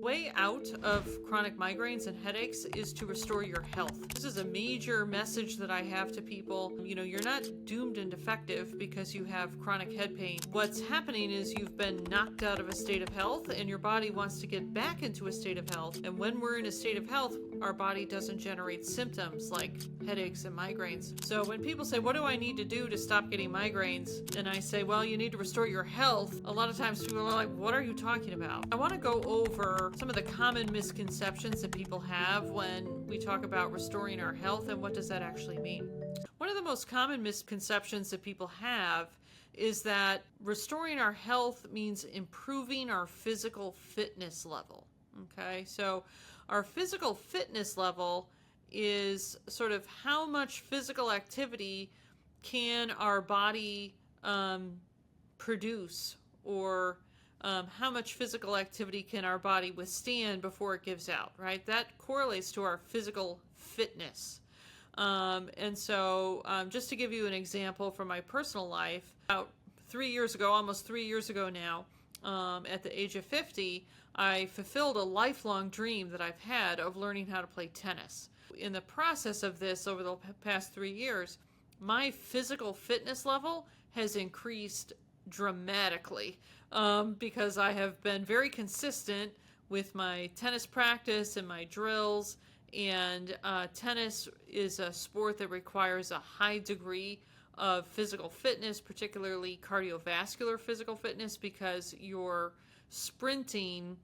Way out of chronic migraines and headaches is to restore your health. This is a major message that I have to people. You're not doomed and defective because you have chronic head pain. What's happening is you've been knocked out of a state of health and your body wants to get back into a state of health. And when we're in a state of health, our body doesn't generate symptoms like headaches and migraines. So when people say, what do I need to do to stop getting migraines? And I say, well, you need to restore your health. A lot of times people are like, what are you talking about? I want to go over some of the common misconceptions that people have when we talk about restoring our health and what does that actually mean. One of the most common misconceptions that people have is that restoring our health means improving our physical fitness level. Okay, so our physical fitness level is sort of how much physical activity can our body produce, or how much physical activity can our body withstand before it gives out, right? That correlates to our physical fitness. And so just to give you an example from my personal life, about 3 years ago, almost 3 years ago now, at the age of 50, I fulfilled a lifelong dream that I've had of learning how to play tennis. In the process of this over the past 3 years, my physical fitness level has increased dramatically because I have been very consistent with my tennis practice and my drills. And tennis is a sport that requires a high degree of physical fitness, particularly cardiovascular physical fitness, because you're sprinting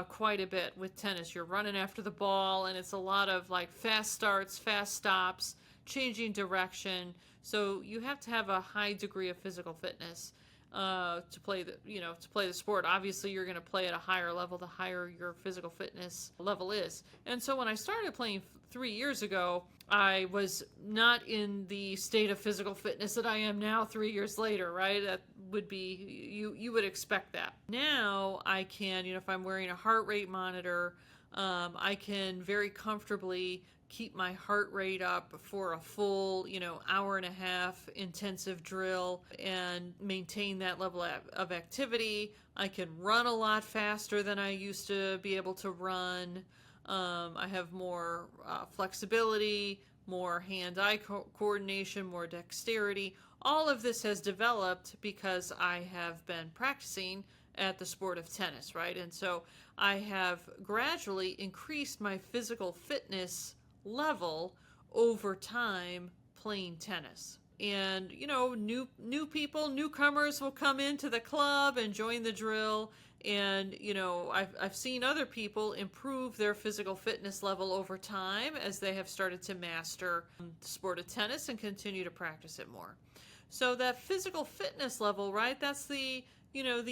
quite a bit with tennis. You're running after the ball, and it's a lot of like fast starts, fast stops, changing direction. So you have to have a high degree of physical fitness to play the sport. Obviously, you're going to play at a higher level the higher your physical fitness level is. And so when I started playing 3 years ago, I was not in the state of physical fitness that I am now 3 years later, right? That would be, you would expect that. Now I can, if I'm wearing a heart rate monitor, I can very comfortably keep my heart rate up for a full, hour and a half intensive drill and maintain that level of activity. I can run a lot faster than I used to be able to run. I have more flexibility, more hand-eye coordination, more dexterity. All of this has developed because I have been practicing at the sport of tennis, right? And so I have gradually increased my physical fitness level over time playing tennis. And new people, newcomers will come into the club and join the drill, and I've seen other people improve their physical fitness level over time as they have started to master the sport of tennis and continue to practice it more. So that physical fitness level, right, that's the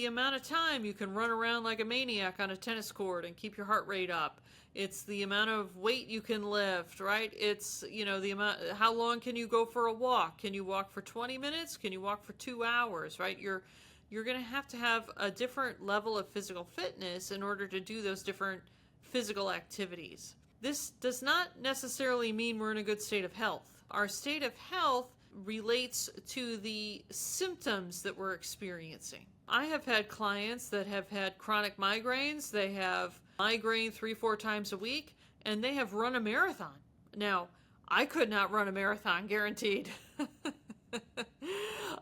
amount of time you can run around like a maniac on a tennis court and keep your heart rate up. It's the amount of weight you can lift, right? It's, the amount, how long can you go for a walk? Can you walk for 20 minutes? Can you walk for 2 hours, right? You're going to have a different level of physical fitness in order to do those different physical activities. This does not necessarily mean we're in a good state of health. Our state of health relates to the symptoms that we're experiencing. I have had clients that have had chronic migraines. They have migraine 3-4 times a week, and they have run a marathon. Now, I could not run a marathon, guaranteed.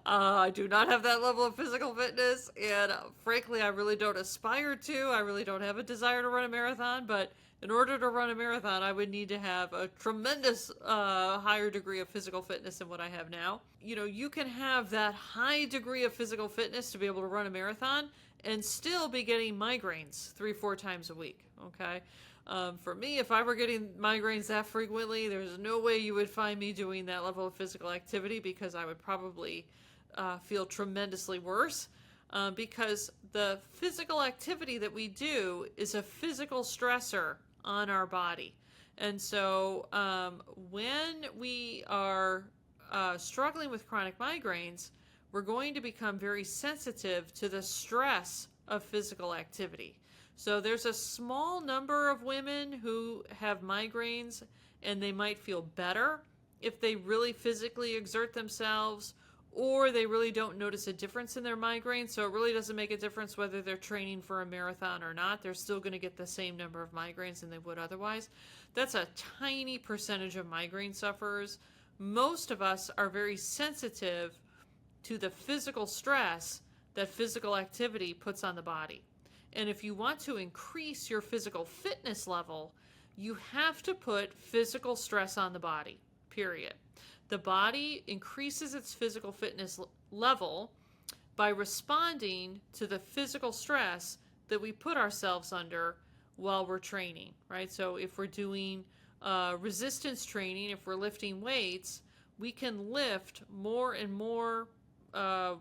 I do not have that level of physical fitness, and frankly, I really don't aspire to. I really don't have a desire to run a marathon, but in order to run a marathon, I would need to have a tremendous higher degree of physical fitness than what I have now. You can have that high degree of physical fitness to be able to run a marathon and still be getting migraines 3-4 times a week, okay? For me, if I were getting migraines that frequently, there's no way you would find me doing that level of physical activity because I would probably feel tremendously worse. Because the physical activity that we do is a physical stressor on our body. And so when we are struggling with chronic migraines, we're going to become very sensitive to the stress of physical activity. So there's a small number of women who have migraines and they might feel better if they really physically exert themselves, or they really don't notice a difference in their migraine. So it really doesn't make a difference whether they're training for a marathon or not. They're still going to get the same number of migraines than they would otherwise. That's a tiny percentage of migraine sufferers. Most of us are very sensitive to the physical stress that physical activity puts on the body. And if you want to increase your physical fitness level, you have to put physical stress on the body, period. The body increases its physical fitness level by responding to the physical stress that we put ourselves under while we're training, right? So if we're doing resistance training, if we're lifting weights, we can lift more and more of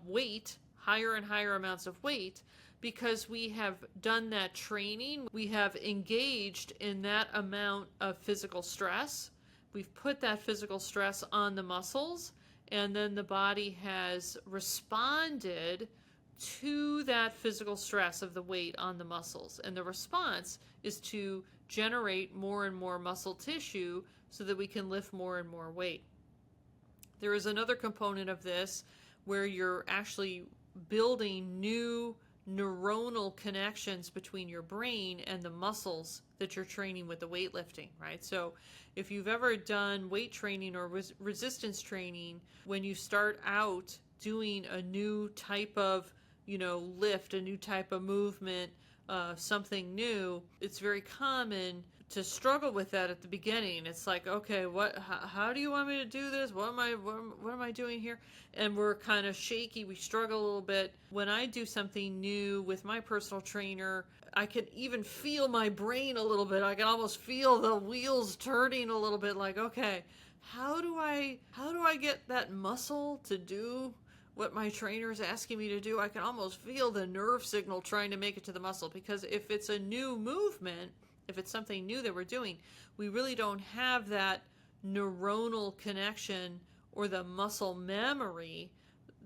weight, higher and higher amounts of weight, because we have done that training. We have engaged in that amount of physical stress. We've put that physical stress on the muscles, and then the body has responded to that physical stress of the weight on the muscles. And the response is to generate more and more muscle tissue so that we can lift more and more weight. There is another component of this where you're actually building new neuronal connections between your brain and the muscles that you're training with the weightlifting, right? So if you've ever done weight training or resistance training, when you start out doing a new type of, lift, a new type of movement, something new, it's very common to struggle with that at the beginning. It's like, okay, how do you want me to do this? What am I doing here? And we're kind of shaky. We struggle a little bit. When I do something new with my personal trainer, I can even feel my brain a little bit. I can almost feel the wheels turning a little bit, like, okay, how do I get that muscle to do what my trainer is asking me to do? I can almost feel the nerve signal trying to make it to the muscle, because if it's a new movement, if it's something new that we're doing, we really don't have that neuronal connection or the muscle memory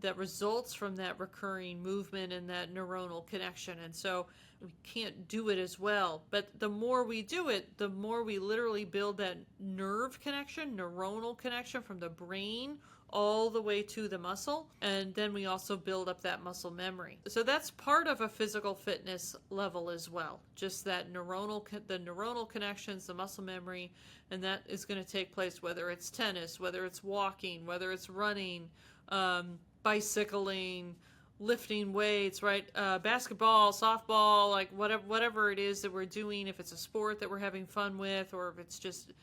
that results from that recurring movement and that neuronal connection. And so we can't do it as well. But the more we do it, the more we literally build that nerve connection, neuronal connection from the brain all the way to the muscle. And then we also build up that muscle memory. So that's part of a physical fitness level as well. Just that the neuronal connections, the muscle memory, and that is going to take place whether it's tennis, whether it's walking, whether it's running, bicycling, lifting weights, right? Basketball, softball, like whatever it is that we're doing, if it's a sport that we're having fun with, or if it's just,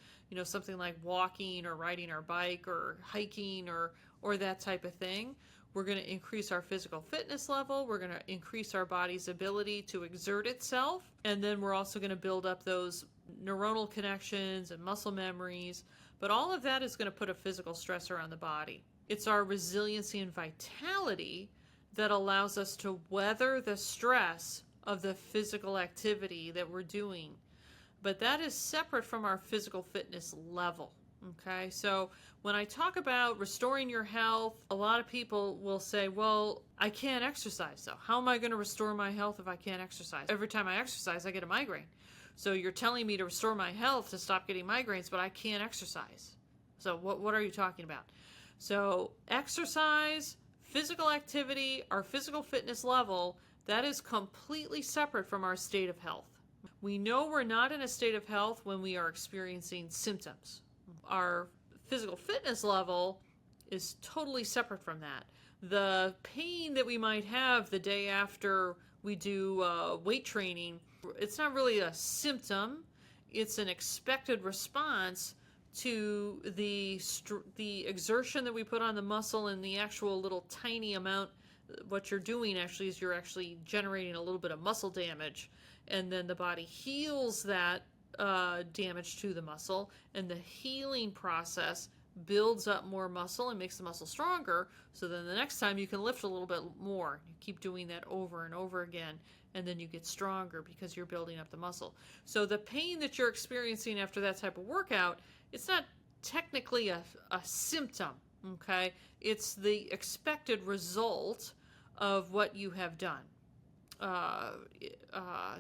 something like walking or riding our bike or hiking or that type of thing. We're going to increase our physical fitness level. We're going to increase our body's ability to exert itself. And then we're also going to build up those neuronal connections and muscle memories. But all of that is going to put a physical stressor on the body. It's our resiliency and vitality that allows us to weather the stress of the physical activity that we're doing. But that is separate from our physical fitness level. Okay, so when I talk about restoring your health, a lot of people will say, well, I can't exercise, so how am I going to restore my health if I can't exercise? Every time I exercise, I get a migraine. So you're telling me to restore my health to stop getting migraines, but I can't exercise. So what are you talking about? So exercise, physical activity, our physical fitness level, that is completely separate from our state of health. We know we're not in a state of health when we are experiencing symptoms. Our physical fitness level is totally separate from that. The pain that we might have the day after we do weight training, it's not really a symptom. It's an expected response to the exertion that we put on the muscle and the actual little tiny amount. What you're doing actually is you're actually generating a little bit of muscle damage, and then the body heals that damage to the muscle, and the healing process builds up more muscle and makes the muscle stronger, so then the next time you can lift a little bit more. You keep doing that over and over again, and then you get stronger because you're building up the muscle. So the pain that you're experiencing after that type of workout, it's not technically a symptom, okay? It's the expected result of what you have done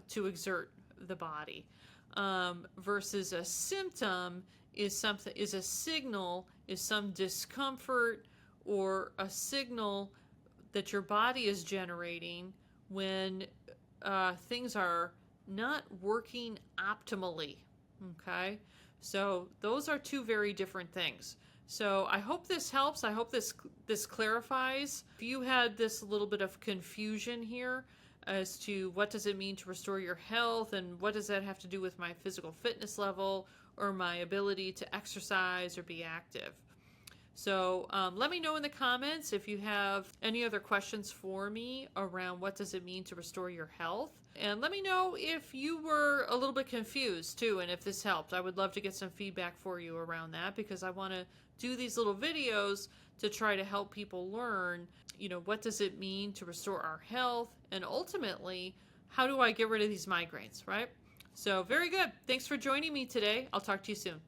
to exert the body. Versus a symptom is a signal, is some discomfort or a signal that your body is generating when things are not working optimally. Okay, so those are two very different things. So I hope this helps. I hope this clarifies. If you had this little bit of confusion here as to what does it mean to restore your health and what does that have to do with my physical fitness level or my ability to exercise or be active. So let me know in the comments if you have any other questions for me around what does it mean to restore your health. And let me know if you were a little bit confused too, and if this helped. I would love to get some feedback for you around that, because I want to do these little videos to try to help people learn, what does it mean to restore our health, and ultimately, how do I get rid of these migraines, right? So very good. Thanks for joining me today. I'll talk to you soon.